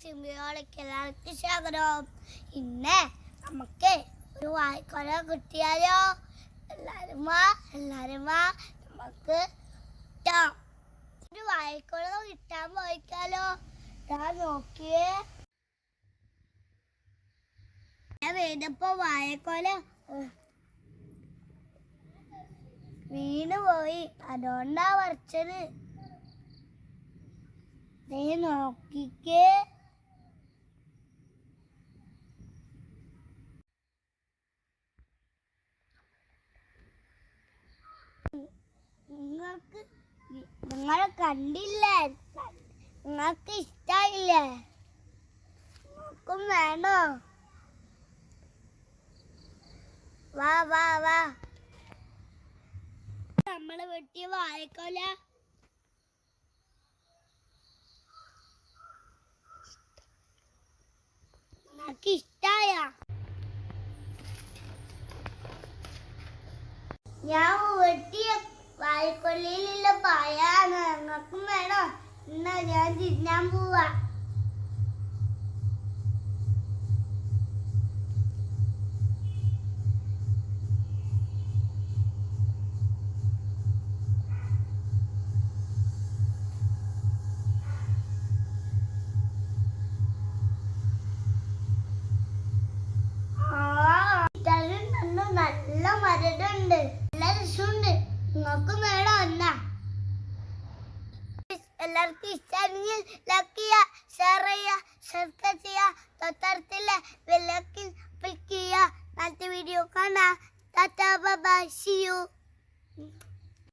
ചിമ്മിയോളൊക്കെ എല്ലാവർക്കും സ്വാഗതം. ഇന്ന് നമുക്ക് ഒരു വാഴക്കൊല കിട്ടിയാലോ? എല്ലാരും വാ നമുക്ക് കിട്ടാം. ഒരു വാഴക്കൊല കിട്ടാൻ പോയിക്കാലോ? ഞാൻ നോക്കിയേ, ഞാൻ വീണപ്പോ വാഴക്കൊല വീണ് പോയി, അതുകൊണ്ടാ പറിച്ചത്. നോക്കിക്കേ, നിങ്ങളെ കണ്ടില്ലേ? നിങ്ങൾക്ക് ഇഷ്ടായില്ലേ? നിങ്ങൾക്കും വേണോ? വാ വാ വാ, നമ്മള് വെട്ടിയ വാഴക്കൊല നിനക്ക് ഇഷ്ടായ? ഞാൻ വെട്ടിയ വാഴക്കൊലയിലുള്ള പഴമാണ്. നിങ്ങൾക്കും വേണോ? എന്നാ ഞാൻ തിന്നാൻ പോവാ. നല്ല മരടുണ്ട്, നല്ല രസമുണ്ട്. നിങ്ങൾക്കും വേണോ? എന്നാ എല്ലാവർക്കും ഇഷ്ടമാണെങ്കിൽ ലൈക്ക് ചെയ്യുക, ഷെയർ ചെയ്യുക, സബ്സ്ക്രൈബ് ചെയ്യുക, തൊട്ടടുത്തുള്ള ബെല്ലൈക്കൺ ക്ലിക്ക് ചെയ്യുക. അടുത്ത വീഡിയോ കാണാം. Tata, bye bye, see U.